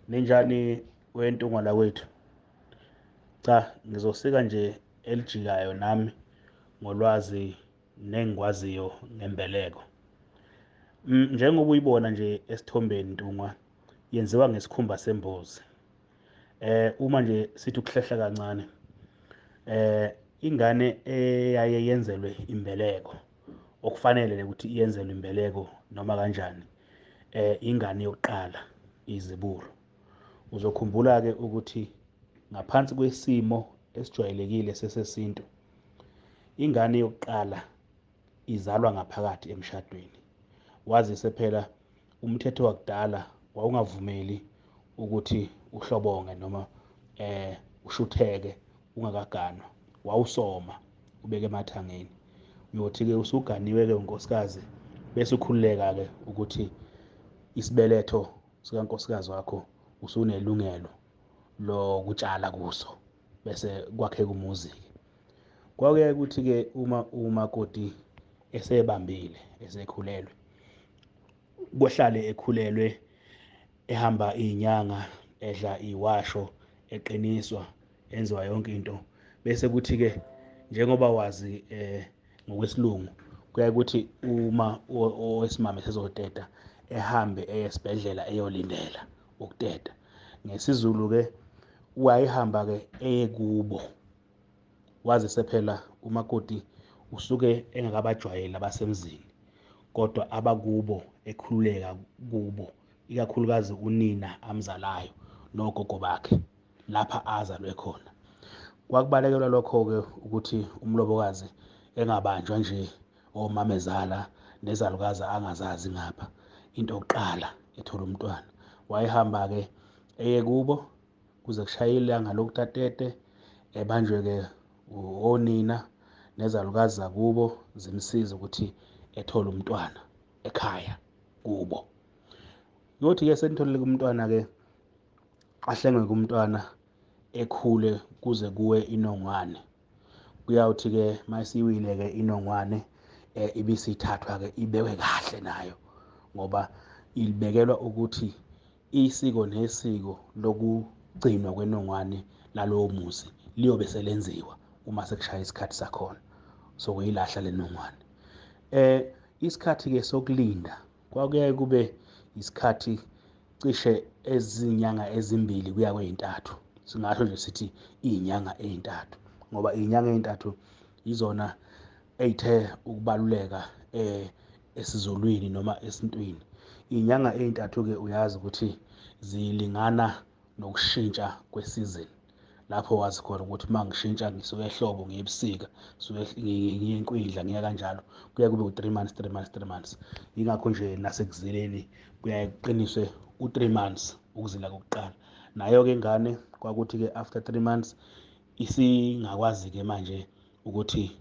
Ninjani wentunga la wethu? Cha, ngizosika nje elijikayo nami ngolwazi nengikwaziyo ngembeleko. Njengoba uyibona nje esithombeni Ntungwa yenziwa ngesikhumba sembuzi. Uma nje sithi ukuhlehla kancane, ingane eyaye yenzelwe imbeleko okufanele ukuthi iyenzelwe imbeleko noma kanjani, ingane yokuqala iziburo. Uzokhumbula-ke ukuthi ngaphansi kwesimo esijwayelekile sesesintu, ingane yokuqala izalwa ngaphakathi emshadweni. Wazise phela umthetho wakudala wawungavumeli ukuthi uhlobonge noma ushutheke ungakaganwa, wawusoma ubeke emathangeni. Uyothi-ke usuganiwe-ke unkosikazi bese ukhululeka-ke ukuthi isibeletho sikankosikazi wakho usunelungelo lokutshala kuso bese kwakheka umuzi-ke. Kwake ukuthi-ke uma umakoti esebambile esekhulelwe, kohlale ekhulelwe ehamba iy'nyanga, edla iy'washo, eqiniswa, enziwa yonke into. Bese kuthi-ke njengoba wazi ngokwesilungu kuyaye ukuthi uma owesimame esezoteta ehambe eye esibhedlela eyolindela ukuteta. NgesiZulu-ke wayehamba-ke eye kubo. Wazise phela umakoti usuke engakabajwayeli abasemzini, kodwa abakubo ekhululeka kubo, ikakhulukazi unina amzalayo nogogo bakhe lapha azalwe khona. Kwakubalekelwa lokho-ke ukuthi umlobokazi engabanjwa nje omamezala nezalukazi angazazi ngapha. Into yokuqala ethola umntwana wayehamba-ke eye kubo kuze kushaye ilanga lokuthi atete, ebanjwe-ke onina nezalukazi zakubo zimsize ukuthi ethole umntwana ekhaya kubo. Kuyothi-ke senitholile umntwana-ke, ahlengwe kumntwana ekhule kuze kuwe inongwane. Kuyawuthi-ke mayisiwile-ke inongwane ibisithathwa-ke ibekwe kahle nayo, ngoba ibekelwa ukuthi isiko nesiko lokugcinwa kwenongwane lalowo muzi liyobe selenziwa uma sekushaya isikhathi sakhona sokuyilahla le nongwane. Isikhathi-ke sokulinda kwakuyaye kube isikhathi cishe ezinyanga ezimbili kuya kwey'ntathu. Singasho nje sithi iy'nyanga ey'ntathu, ngoba iy'nyanga ey'ntathu yizona ey'the ukubaluleka esizulwini noma esintwini. Iy'nyanga ey'ntathu-ke uyazi ukuthi zilingana nokushintsha kwesizini, lapho wazi khona ukuthi uma ngishintsha ngisuka ehlobo ngiye ebusika, ngiye ekwindla ngiya kanjalo, kuyaye kube u-3 months, 3 months, 3 months. Yingakho nje nasekuzileni kuyaye kuqiniswe u-3 months ukuzila kokuqala. Nayo-ke ingane kwakuthi-ke after 3 months isingakwazi-ke manje ukuthi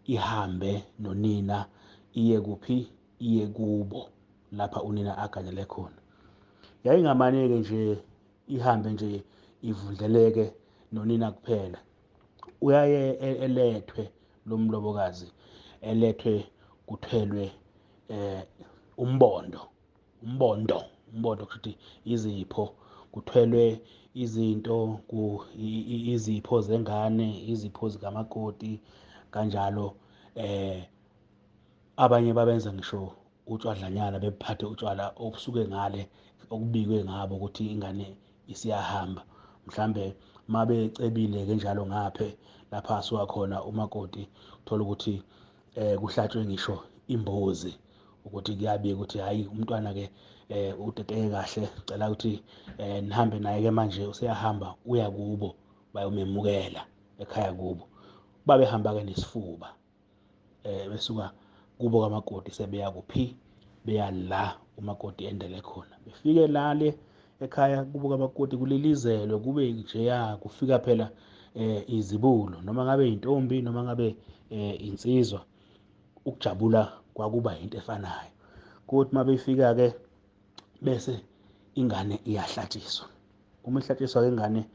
ihambe nonina iye kuphi, iye kubo lapha unina aganyele khona. Yayingamane-ke nje ihambe nje ivundleleke nonina kuphela. Uyaye elethwe lo mlobokazi, elethwe kuthelwe umbondo kusho ukuthi izipho, kuthelwe izinto, izipho zengane, izipho zikamakoti kanjalo. Abanye babenza ngisho utshwadlanyana, bephathe utshwala obusuke ngale okubikwe ngabo ukuthi ingane isiyahamba. Mhlambe uma becebile-ke njalo ngaphe lapha asuka khona umakoti, uthola ukuthi kuhlatshwe ngisho imbuzi ukuthi kuyabikwa ukuthi hhayi umntwana-ke uteteke kahle, cela ukuthi nihambe naye-ke manje useyahamba uya kubo bayomemukela ekhaya kubo. Babehamba-ke nesifuba besuka kubo kamakoti sebeya kuphi, beya la umakoti endele khona. Befike lale ekhaya kubo kamakoti kulilizelwe kube njeya, kufika phela izibulo, noma ngabe intombi noma ngabe insizwa. Ukujabula kwakuba into efanayo. Kuthi uma befika-ke bese ingane iyahlatshiswa. Uma ihlatshiswa-ke ingane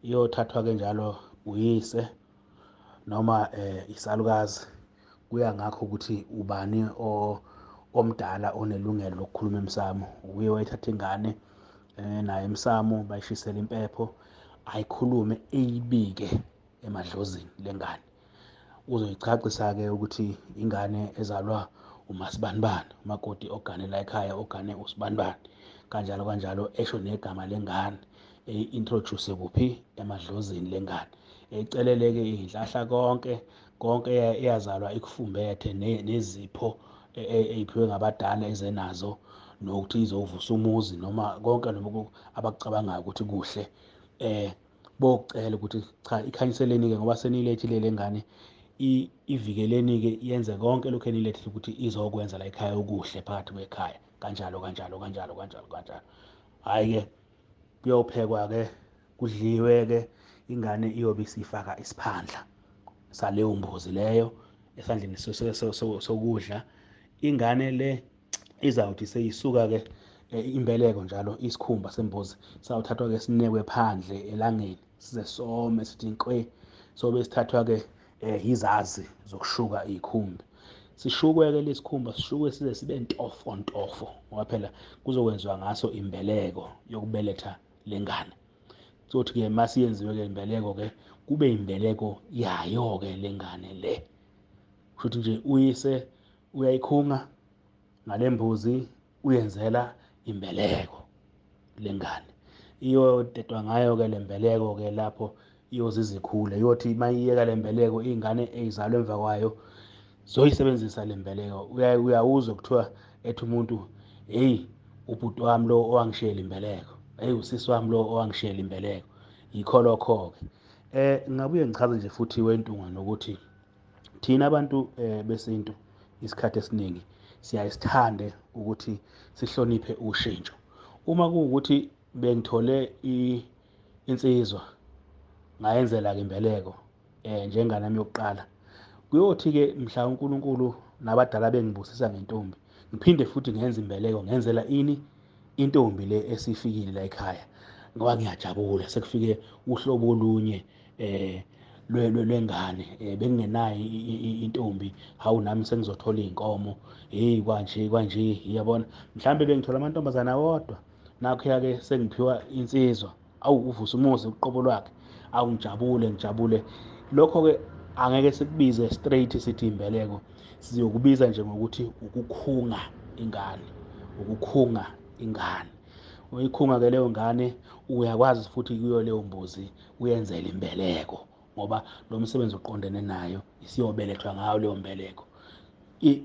iyothathwa-ke njalo uyise noma isalukazi, kuya ngakho ukuthi ubani omdala onelungelo lokukhuluma emsamo. Uye wayithatha ingane nayo emsamo bayishisele impepho, ayikhulume eyibike emadlozini lengane. Uzoyichachisa-ke ukuthi ingane ezalwa umasibanibani, umakoti ogane la ekhaya ogane usibanibani, kanjalo kanjalo, esho negama lengane, introduce kuphi emadlozini lengane. Ecelele-ke iy'hlahla konke konke eyazalwa ikufumbethe nezipho ey'phiwe ngabadala ezenazo, nokuthi izovusa umuzi noma konke lokho abakucabangayo ukuthi kuhle. Bokucela ukuthi cha, ikhanyiseleni-ke ngoba seniyilethile le ngane, ivikeleni-ke yenze konke lokhu enilethile ukuthi izokwenza la ekhaya okuhle phakathi kwekhaya, kanjalo kanjalo kanjalo kanjalo kanjalo. Hhayi-ke, kuyophekwa-ke, kudliwe-ke, ingane iyobe isifaka isiphandla saleyo mbuzi leyo esandleni sokudla. Ingane le izawuthi seyisuka-ke imbeleko njalo, isikhumba sembuzi sawuthathwa-ke sinekwe phandle elangeni size some sithi nkwe, sobe sithathwa-ke izazi zokushuka iy'khumba. Sishukwe-ke lesi khumba, sishukwe size sibe ntofontofo ngoba phela kuzokwenziwa ngaso imbeleko yokubeletha le ngane. Kuzothi-ke mase yenziwe-ke imbeleko-ke, kube imbeleko yayo-ke le ngane le. Kushuthi nje uyise uyayikhunga ngale mbuzi, uyenzela imbeleko le ngane. Iyotetwa ngayo-ke le mbeleko-ke lapho iyoze ikhule, iyothi uma iyeka le mbeleko, iy'ngane ey'zalwa emva kwayo zoyisebenzisa le mbeleko. Uyawuzwa kuthiwa ethi umuntu, hheyi, ubhuti wami lo owangishiyela imbeleko, hheyi, usisi wami lo owangishiyela imbeleko. Yikho lokho-ke. Ngingabuye ngichaze nje futhi Wentunga nokuthi thina abantu besintu isikhathi esiningi siyaye sithande ukuthi sihloniphe ushintsho. Uma kuwukuthi bengithole insizwa ngayenzela-ke imbeleko njengane yami yokuqala, kuyothi-ke mhla uNkulunkulu nabadala bengibusisa ngentombi, ngiphinde futhi ngenze imbeleko ngenzela ini? Intombi le esifikile la ekhaya, ngoba ngiyajabula sekufike uhlobo olunye lwengane. Bengingenayo intombi, hawu, nami sengizothola iy'nkomo, hheyi, kwanje kwanje, yabona. Mhlawumbe bengithola amantombazane awodwa, nakhuya-ke sengiphiwa insizwa, awu, uvusa umuzi uqobo lwakhe, awu, ngijabule ngijabule. Lokho-ke angeke sikubize straight sithi imbeleko, sizokubiza nje ngokuthi ukukhunga ingane, ukukhunga ingane. Uyikhunga-ke leyo ngane, uyakwazi futhi kuyo leyo mbuzi uyenzele imbeleko ngoba lo msebenzi uqondene nayo, isiyobelethwa ngayo leyo mbeleko.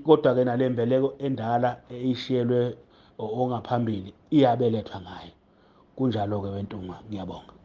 Kodwa-ke nale mbeleko endala eyishiyelwe ongaphambili iyabelethwa ngayo. Kunjalo-ke Wentunga, ngiyabonga.